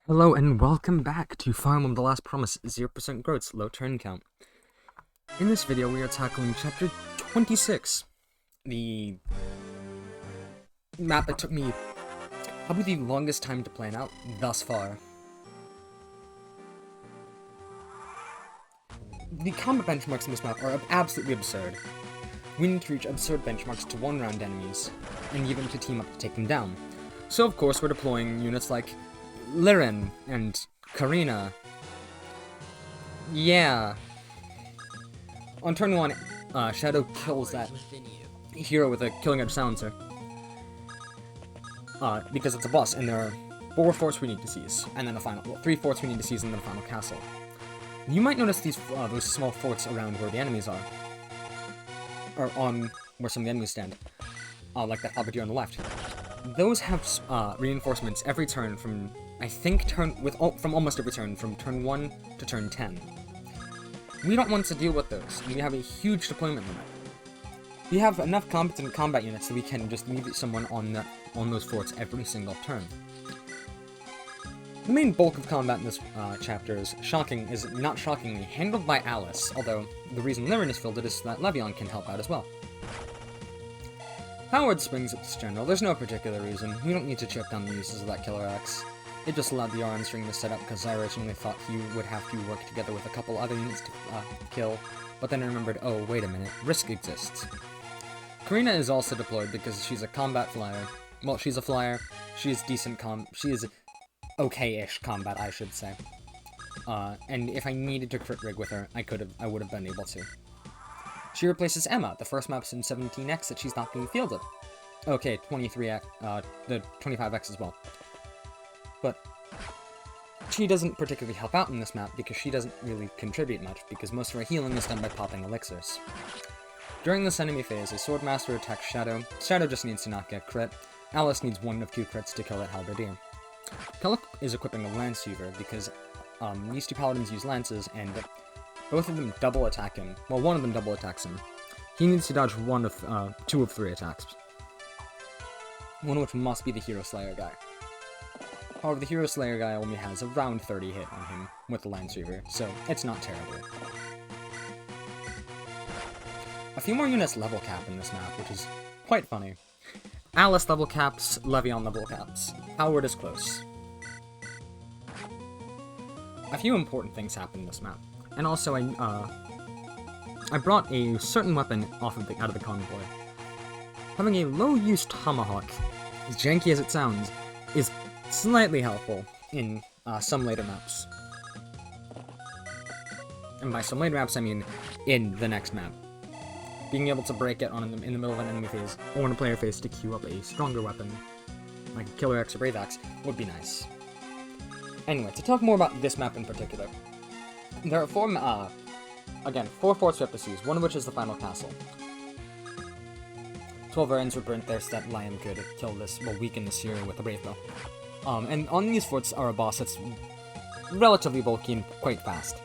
Hello and welcome back to Fire Emblem The Last Promise 0% Growth's Low Turn Count. In this video we are tackling Chapter 26, the map that took me probably the longest time to plan out thus far. The combat benchmarks in this map are absolutely absurd. We need to reach absurd benchmarks to one-round enemies, and even to team up to take them down. So of course we're deploying units like Liren and Karina. Yeah. On turn 1, Shadow kills that hero with a killing edge silencer. Because it's a boss, and there are 4 forts we need to seize, and then a final, 3 forts we need to seize, and then a final castle. You might notice these those small forts around where the enemies are, or on where some of the enemies stand, like that halberdier on the left. Those have reinforcements every turn from, I think, from almost every turn, from turn 1 to turn 10. We don't want to deal with those, and we have a huge deployment limit. We have enough competent combat units that we can just leave someone on those forts every single turn. The main bulk of combat in this chapter is not shockingly, handled by Alice, although the reason Liren is fielded is that Levion can help out as well. Howard springs at this general. There's no particular reason. We don't need to check down the uses of that killer axe. It just allowed the RN string to set up because I originally thought he would have to work together with a couple other units to kill, but then I remembered, oh, wait a minute, risk exists. Karina is also deployed because she's a combat flyer. Well, she's a flyer. She is she is okay-ish combat, I should say. And if I needed to crit rig with her, I would have been able to. She replaces Emma, the first map since 17x that she's not being fielded. Okay, 23x, the 25x as well. But she doesn't particularly help out in this map because she doesn't really contribute much, because most of her healing is done by popping elixirs. During this enemy phase, a Swordmaster attacks Shadow. Shadow just needs to not get crit. Alice needs 1 of 2 crits to kill that halberdier. Kellic is equipping a Lance Weaver because these 2 paladins use lances, and both of them double attack him. Well, one of them double attacks him. He needs to dodge 2 of 3 attacks. One of which must be the Hero Slayer guy. However, the Hero Slayer guy only has around 30 hit on him with the Lance Weaver, so it's not terrible. A few more units level cap in this map, which is quite funny. Alice level caps, Levion level caps. Howard is close. A few important things happen in this map. And also, I brought a certain weapon out of the convoy. Having a low-use tomahawk, as janky as it sounds, is slightly helpful in some later maps. And by some later maps, I mean in the next map. Being able to break it in the middle of an enemy phase, or in a player phase to queue up a stronger weapon, like a Killer Axe or Brave Axe, would be nice. Anyway, to talk more about this map in particular, there are 4 forts we have to seize, one of which is the final castle. 12 Varans were burnt there so that Lion could kill this, well, weaken this hero with a Brave Bow. And on these forts are a boss that's relatively bulky and quite fast.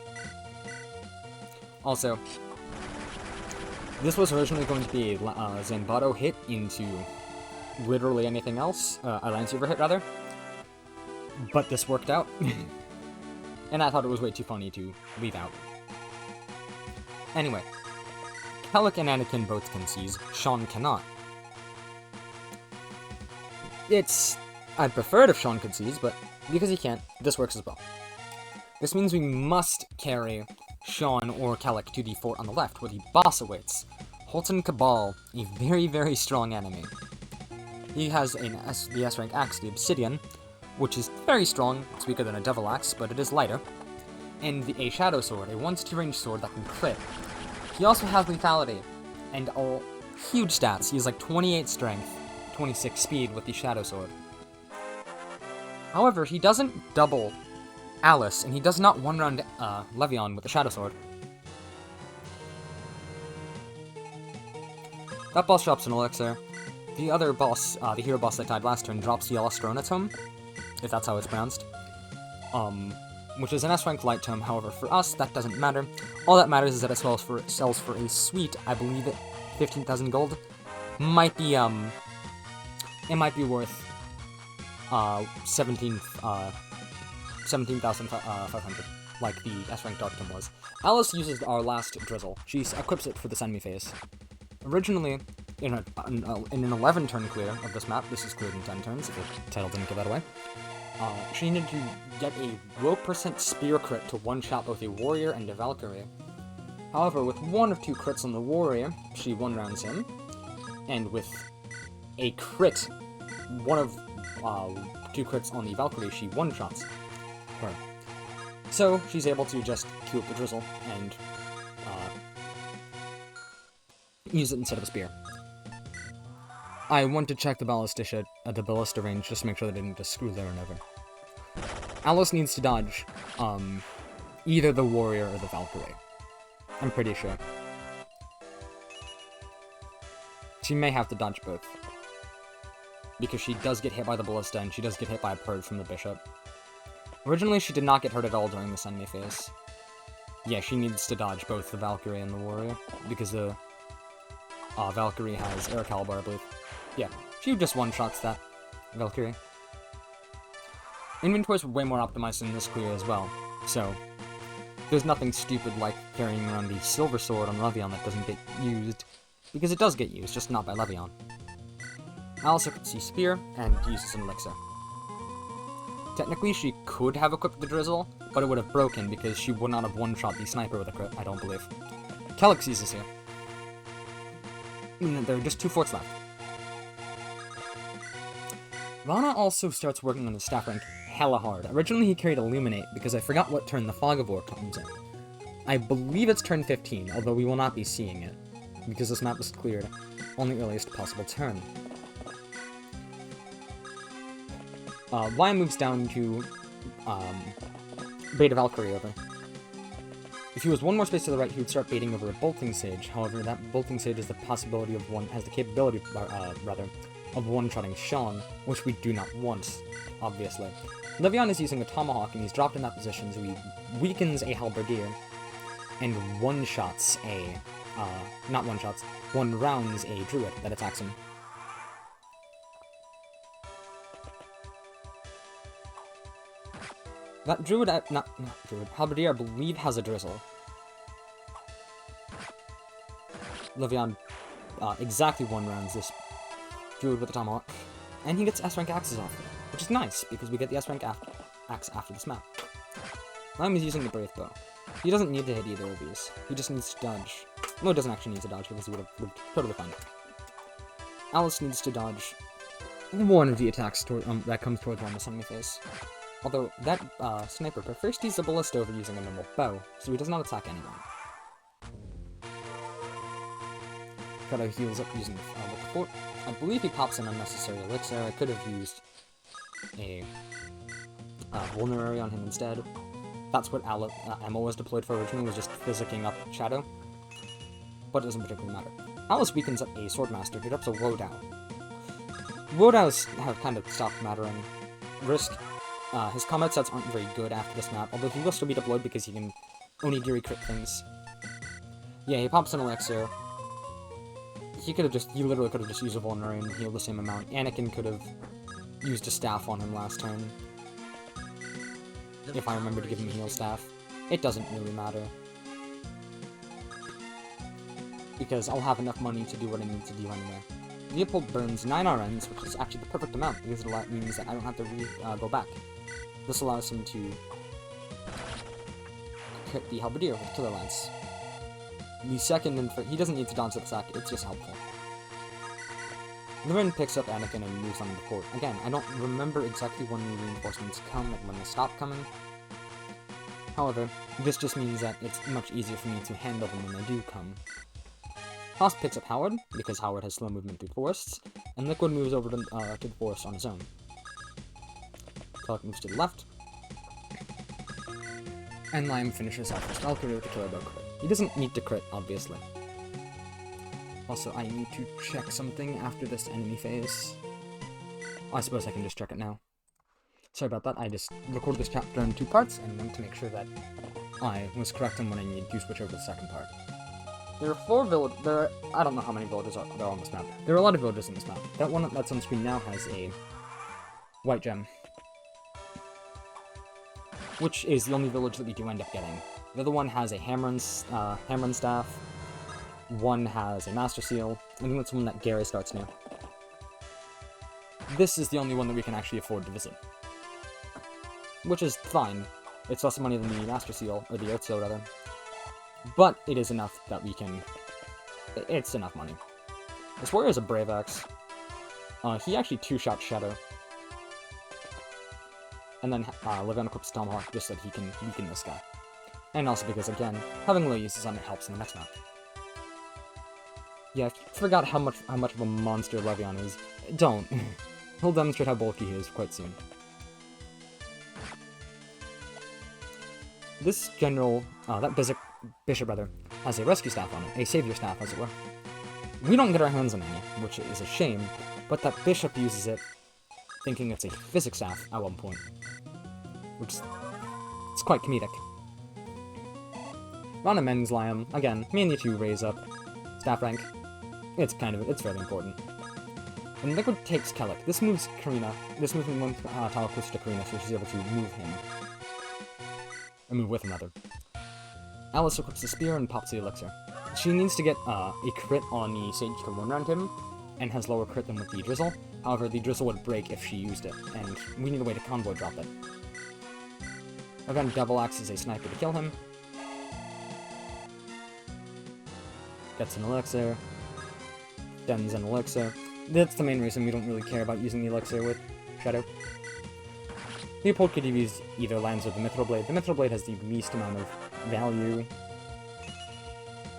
Also, this was originally going to be a Zanbato hit into literally anything else, a Lance Weaver hit rather, but this worked out. And I thought it was way too funny to leave out. Anyway, Kellic and Anakin both can seize, Sean cannot. I'd prefer it if Sean could seize, but because he can't, this works as well. This means we must carry Sean or Kellic to the fort on the left, where the boss awaits. Holton Cabal, a very, very strong enemy. He has the S-rank axe, the Obsidian, which is very strong. It's weaker than a Devil Axe, but it is lighter. And a Shadow Sword, a 1-2 range sword that can crit. He also has lethality, and all huge stats. He has like 28 strength, 26 speed with the Shadow Sword. However, he doesn't double Alice, and he does not one-round Levion with the Shadow Sword. That boss drops an elixir. The other boss, the hero boss that died last turn, drops the Elastrona Tome, if that's how it's pronounced. Which is an S-rank light tome. However, for us, that doesn't matter. All that matters is that it sells for a sweet, I believe 15,000 gold. It might be worth 17 17,500, like the S-rank Darkton was. Alice uses our last Drizzle. She equips it for this enemy phase. Originally, in an 11-turn clear of this map, this is cleared in 10 turns, if the title didn't give that away, she needed to get a low percent spear crit to one-shot both a warrior and a Valkyrie. However, with one of 2 crits on the warrior, she one-rounds him, and with a crit, one of 2 crits on the Valkyrie, she one-shots her. So, she's able to just queue up the Drizzle and use it instead of a spear. I want to check the ballista range just to make sure they didn't just screw there and over. Alice needs to dodge either the warrior or the Valkyrie. I'm pretty sure. She may have to dodge both. Because she does get hit by the ballista and she does get hit by a purge from the bishop. Originally, she did not get hurt at all during this enemy phase. Yeah, she needs to dodge both the Valkyrie and the warrior, because the Valkyrie has Air Caliber, I believe. Yeah, she just one-shots that Valkyrie. Inventory's way more optimized in this clear as well, so there's nothing stupid like carrying around the Silver Sword on Levion that doesn't get used, because it does get used, just not by Levion. Alice could see Spear, and uses an Elixir. Technically, she could have equipped the Drizzle, but it would have broken because she would not have one-shot the Sniper with a crit, I don't believe. Kelix uses here. There are just 2 forts left. Rana also starts working on his staff rank hella hard. Originally he carried Illuminate, because I forgot what turn the Fog of War comes in. I believe it's turn 15, although we will not be seeing it, because this map was cleared on the earliest possible turn. Y moves down to Beta Valkyrie over. If he was one more space to the right, he would start baiting over a Bolting Sage. However, that Bolting Sage has the possibility of has the capability, of one-shotting Sean, which we do not want, obviously. Levion is using a Tomahawk, and he's dropped in that position, so he weakens a Halberdier, and one-shots a, not one-shots, one-rounds a Druid that attacks him. That Druid, not Druid, Halberdier, I believe, has a Drizzle. Levion exactly one-rounds this Druid with the Tomahawk, and he gets S-rank axes off it, which is nice, because we get the S-rank axe after this map. Now he's using the Brave Bow. He doesn't need to hit either of these, he just needs to dodge. No, he doesn't actually need to dodge, because he would have looked totally fine. Alice needs to dodge one of the attacks that comes towards one with enemy face. Although, that sniper prefers to use the ballista over using a normal bow, so he does not attack anyone. Shadow heals up using the fort. I believe he pops an unnecessary elixir. I could have used a vulnerary on him instead. That's what Emma was deployed for originally, was just physicking up Shadow. But it doesn't particularly matter. Alice weakens up a Swordmaster, who ups a Wodao. Wodaos have kind of stopped mattering. Risk. His combat sets aren't very good after this map, although he will still be deployed because he can onigiri crit things. Yeah, he pops an elixir. He literally could have just used a vulnerary and healed the same amount. Anakin could have used a staff on him last turn. If I remember to give him a heal staff. It doesn't really matter. Because I'll have enough money to do what I need to do anyway. Leopold burns 9 RNs, which is actually the perfect amount, because it means that I don't have to go back. This allows him to hit the Halberdier with Killer Lance. The second he doesn't need to dodge the sack, it's just helpful. Lirin picks up Anakin and moves on the fort. Again, I don't remember exactly when the reinforcements come and when they stop coming. However, this just means that it's much easier for me to handle them when they do come. Haas picks up Howard, because Howard has slow movement through forests, and Liquid moves over to the forest on his own. Kellic moves to the left, and Lime finishes off his Valkyrie with a Killer Bow crit. He doesn't need to crit, obviously. Also, I need to check something after this enemy phase. Oh, I suppose I can just check it now. Sorry about that, I just recorded this chapter in 2 parts, and wanted to make sure that I was correct on when I need to switch over to the second part. There are 4 villages. I don't know how many villages there are on this map. There are a lot of villages in this map. That one that's on screen now has a white gem. which is the only village that we do end up getting. The other one has a hammer and staff, one has a master seal, I think that's one that Gary starts new. This is the only one that we can actually afford to visit. Which is fine. It's less money than the master seal, or the earth seal rather. But it is enough that we can... It's enough money. This warrior is a brave axe. He actually two-shot Shadow. And then Levion equips Tomahawk just so that he can weaken this guy. And also because, again, having low uses on it helps in the next map. Yeah, I forgot how much of a monster Levion is. Don't. He'll demonstrate how bulky he is quite soon. This general, that bishop rather, has a rescue staff on it, a savior staff as it were. We don't get our hands on any, which is a shame, but that bishop uses it thinking it's a physics staff at one point. Which it's quite comedic. Rana Men's Liam, again, mainly to raise up staff rank. It's fairly important. And Liquid takes Kellic. This moves Karina. This moves him one tile closer to Karina, so she's able to move him. Or move with him, rather. Alice equips the spear and pops the elixir. She needs to get a crit on the Sage to run around him, and has lower crit than with the Drizzle. However, the Drizzle would break if she used it, and we need a way to convoy drop it. Again, Devil Axe is a sniper to kill him. Gets an elixir. Dens an elixir. That's the main reason we don't really care about using the elixir with Shadow. Leopold could use either lands or the Mithril Blade. The Mithril Blade has the least amount of value.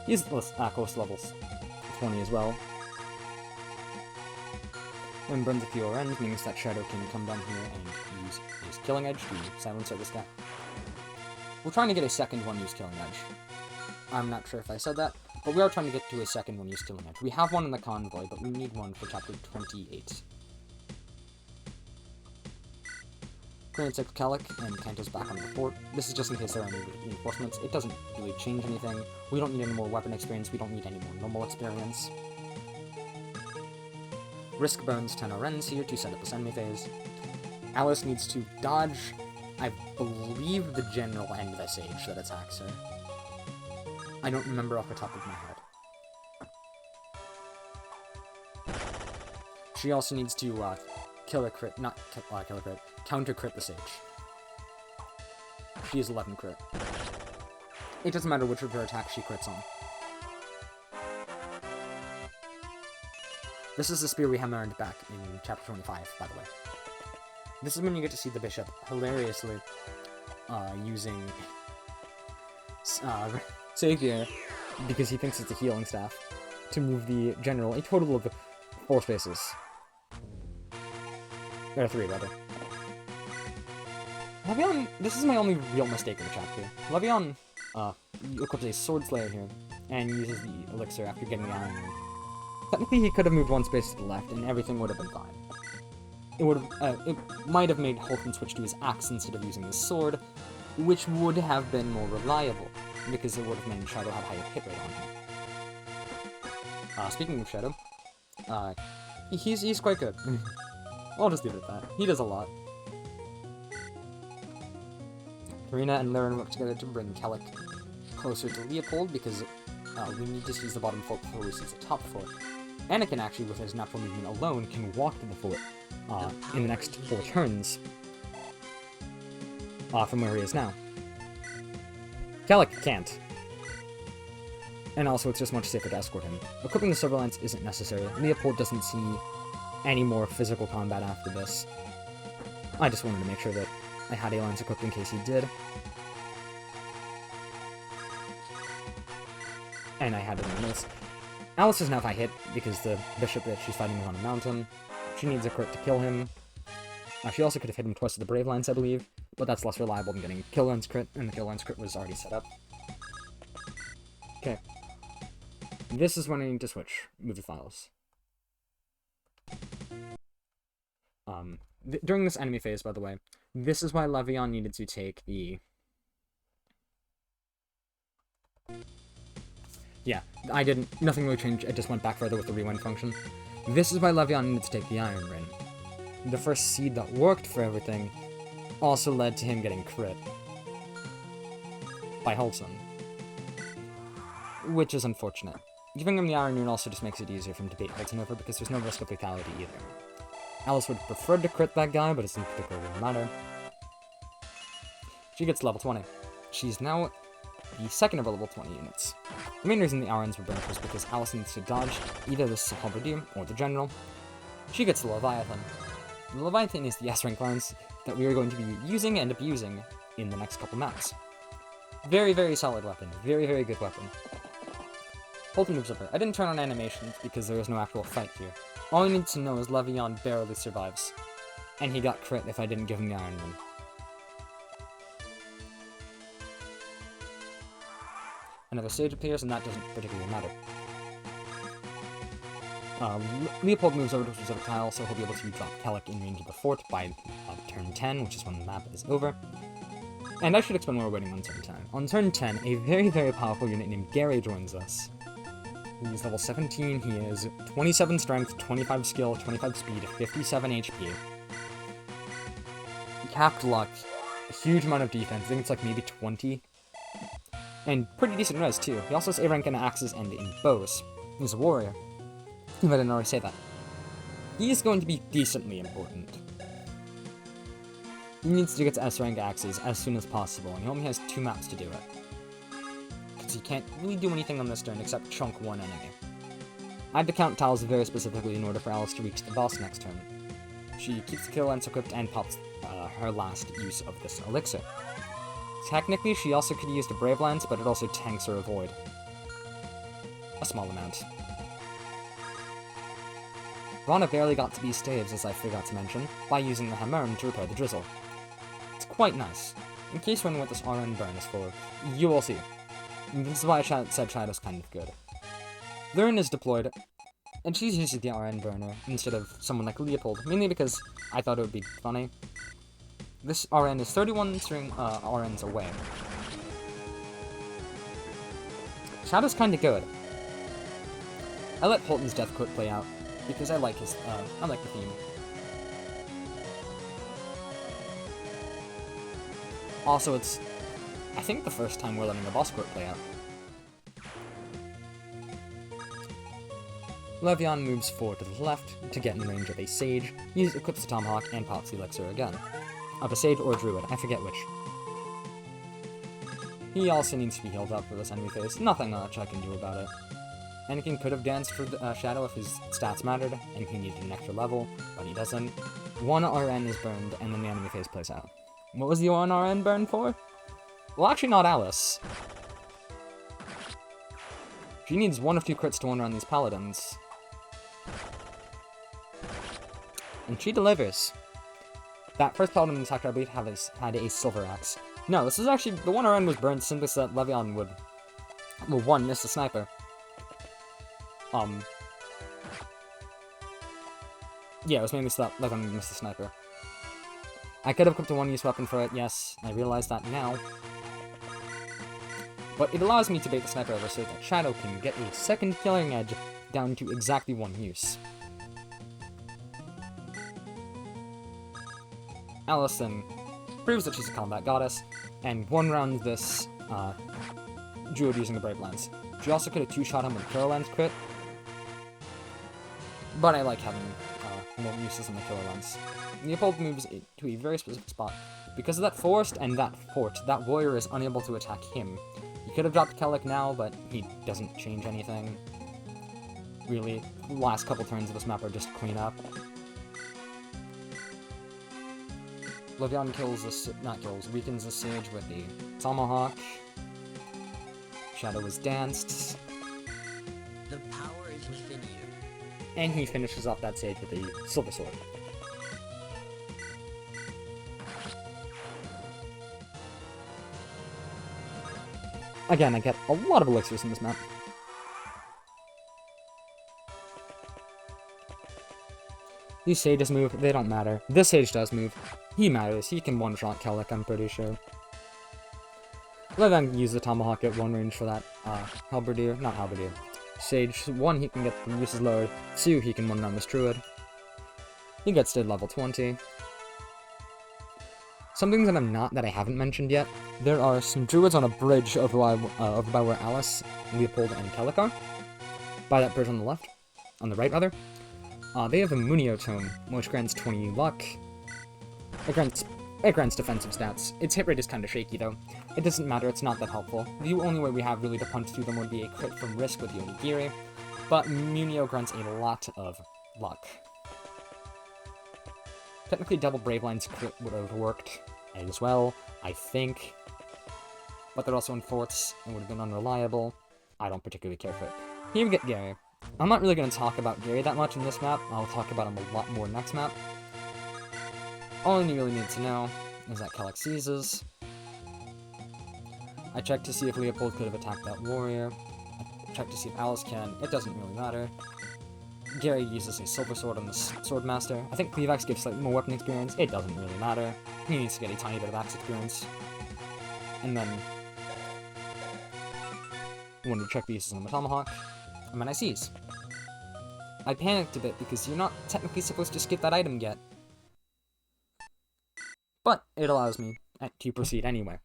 He's close levels 20 as well. And burns a few RNs, means that Shadow can come down here and use his Killing Edge to silence this guy. We're trying to get a second one-use Killing Edge. I'm not sure if I said that, but we are trying to get to a second one-use Killing Edge. We have one in the convoy, but we need one for chapter 28. Granted takes Kellic and canters back on the fort. This is just in case there are any reinforcements. It doesn't really change anything. We don't need any more weapon experience. We don't need any more normal experience. Risk burns 10 RNs here to set up this enemy phase. Alice needs to dodge, I believe, the general and the Sage that attacks her. I don't remember off the top of my head. She also needs to kill a crit, not kill a crit, counter crit the Sage. She is 11 crit. It doesn't matter which of her attacks she crits on. This is the spear we hammered back in chapter 25, by the way. This is when you get to see the bishop hilariously using Savior, because he thinks it's a healing staff, to move the general a total of 4 spaces. Or 3, rather. Levion, this is my only real mistake in the chapter. Levion equips a Sword Slayer here, and uses the elixir after getting the Iron Ring. Technically, he could have moved 1 space to the left, and everything would have been fine. It might have made Holton switch to his axe instead of using his sword, which would have been more reliable, because it would have meant Shadow had a higher hit rate on him. Speaking of Shadow, he's quite good. I'll just leave it at that. He does a lot. Karina and Laren work together to bring Kellic closer to Leopold, because we need to seize the bottom fort before we seize the top fort. Anakin, actually, with his natural movement alone, can walk to the fort in the next 4 turns from where he is now. Kellic can't. And also, it's just much safer to escort him. Equipping the Silver Lance isn't necessary. Leopold doesn't see any more physical combat after this. I just wanted to make sure that I had a lance equipped in case he did. And I had it in this. Alice doesn't have high hit because the bishop that she's fighting is on a mountain. She needs a crit to kill him. She also could have hit him twice with the Brave Lance, I believe, but that's less reliable than getting Kill Lance crit, and the Kill Lance crit was already set up. Okay. This is when I need to switch movie files. During this enemy phase, by the way, this is why Levion needed to take the... Yeah, nothing really changed, I just went back further with the rewind function. This is why Levion needed to take the Iron Ring. The first seed that worked for everything also led to him getting crit. by Halton. Which is unfortunate. Giving him the Iron Rune also just makes it easier for him to bait Halton over because there's no risk of lethality either. Alice would prefer to crit that guy, but it doesn't particularly matter. She gets level 20. She's now the second of her level 20 units. The main reason the RNs were burnt was because Alice needs to dodge either the Halberdier or the General. She gets the Leviathan. The Leviathan is the S-rank lance that we are going to be using and abusing in the next couple maps. Very, very solid weapon. Very, very good weapon. Halton moves over. I didn't turn on animations because there is no actual fight here. All you need to know is Levion barely survives. And he got crit if I didn't give him the Iron Rune. Another stage appears, and that doesn't particularly matter. Leopold moves over to his other tile, so he'll be able to drop Kellic in range of the fort by turn 10, which is when the map is over. And I should explain why we're waiting on turn 10. On turn 10, a very, very powerful unit named Gary joins us. He's level 17, he is 27 strength, 25 skill, 25 speed, 57 HP. Capped luck, a huge amount of defense, I think it's like maybe 20. And pretty decent res, too. He also has A rank in axes and in bows. He's a warrior. If I didn't already say that. He is going to be decently important. He needs to get to S rank axes as soon as possible, and he only has 2 maps to do it. Because he can't really do anything on this turn except chunk one enemy. I had to count tiles very specifically in order for Alice to reach the boss next turn. She keeps the kill lance equipped and pops her last use of this elixir. Technically, she also could use the Brave Lance, but it also tanks her Avoid. A small amount. Rana barely got to be staves, as I forgot to mention, by using the Hammern to repair the drizzle. It's quite nice. In case you're wondering what this RN burn is for, you will see. And this is why I said Shadow's kind of good. Lurin is deployed, and she's using the RN burner instead of someone like Leopold, mainly because I thought it would be funny. This RN is 31 string RNs away. Shadow's kinda good. I let Halton's death quote play out, because I like his, I like the theme. Also, it's, I think, the first time we're letting a boss quote play out. Levion moves forward to the left to get in range of a Sage. He equips the Tomahawk and pops the Elixir again. Of a Sage or a Druid, I forget which. He also needs to be healed up for this enemy phase. Nothing much I can do about it. Anakin could have danced for Shadow if his stats mattered, and he needed an extra level, but he doesn't. 1 RN is burned, and then the enemy phase plays out. What was the 1 RN burned for? Well, actually not Alice. She needs 1 of 2 crits to 1 around these paladins. And she delivers. That first paladin attack I believe had a silver axe. No, this is actually, the 1 RN was burned simply so that Levion would, well, 1, miss the sniper. Yeah, it was mainly so that Levion would miss the sniper. I could have equipped a 1-use weapon for it, yes, I realize that now. But it allows me to bait the sniper over so that Shadow can get a second killing edge down to exactly 1 use. Alice then proves that she's a combat goddess, and 1 round this Druid using the Brave Lance. She also could have 2-shot him with Killer Lance crit, but I like having more uses on the Killer Lance. Leopold moves to a very specific spot. Because of that forest and that fort, that warrior is unable to attack him. He could have dropped Kellic now, but he doesn't change anything. Really, the last couple turns of this map are just cleanup. Levion weakens the Sage with the Tomahawk. Shadow is danced. The power is within you. And he finishes off that Sage with a Silver Sword. Again, I get a lot of elixirs in this map. These Sages move, they don't matter. This Sage does move. He matters, he can one-shot Kellic, I'm pretty sure. Levion uses the Tomahawk at 1 range for that, Halberdier, not Halberdier. Sage, 1, he can get the uses lowered, 2, he can one-round this Druid. He gets to level 20. Something that I haven't mentioned yet, there are some druids on a bridge over by where Alice, Leopold, and Kellic are. By that bridge on the left. On the right, rather. They have a Munio Tome, which grants 20 luck. It grants defensive stats. Its hit rate is kinda shaky, though. It doesn't matter, it's not that helpful. The only way we have really to punch through them would be a crit from Risk with Yonigiri, but Munio grants a lot of luck. Technically, double Braveline's crit would have worked as well, I think. But they're also in forts, and would have been unreliable. I don't particularly care for it. Here we get Gary. I'm not really going to talk about Gary that much in this map. I'll talk about him a lot more next map. All you really need to know is that Kellic seizes. I checked to see if Leopold could have attacked that warrior. I checked to see if Alice can. It doesn't really matter. Gary uses a Silver Sword on the Swordmaster. I think Cleavax gives slightly more weapon experience. It doesn't really matter. He needs to get a tiny bit of axe experience. And then I wanted to check the uses on the Tomahawk. And then I seize. I panicked a bit because you're not technically supposed to skip that item yet. But it allows me to proceed anyway.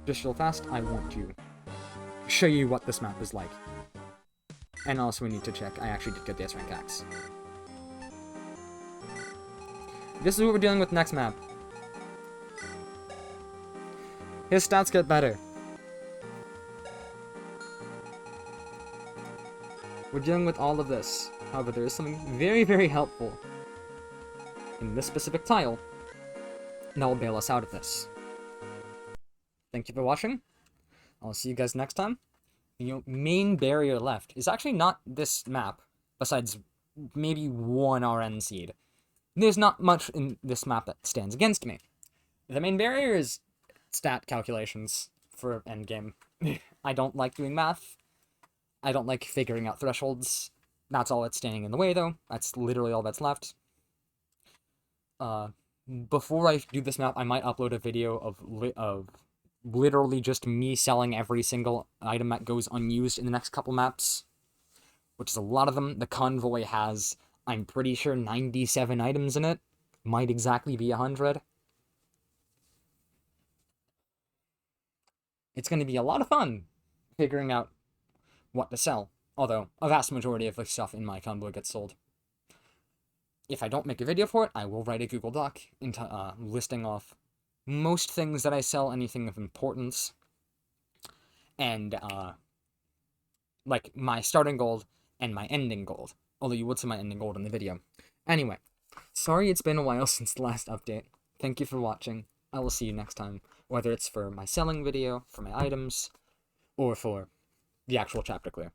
Just real fast, I want to show you what this map is like. And also we need to check, I actually did get the S-Rank Axe. This is what we're dealing with next map. His stats get better. We're dealing with all of this. However, there is something very, very helpful in this specific tile that will bail us out of this. Thank you for watching. I'll see you guys next time. The main barrier left is actually not this map, besides maybe one RN seed. There's not much in this map that stands against me. The main barrier is stat calculations for endgame. I don't like doing math. I don't like figuring out thresholds. That's all that's standing in the way, though. That's literally all that's left. Before I do this map, I might upload a video of literally just me selling every single item that goes unused in the next couple maps, which is a lot of them. The Convoy has, I'm pretty sure, 97 items in it. Might exactly be 100. It's going to be a lot of fun figuring out what to sell, although a vast majority of the stuff in my Convoy gets sold. If I don't make a video for it, I will write a Google Doc listing off most things that I sell, anything of importance, and, like, my starting gold and my ending gold, although you would see my ending gold in the video. Anyway, sorry it's been a while since the last update. Thank you for watching. I will see you next time, whether it's for my selling video, for my items, or for the actual chapter clear.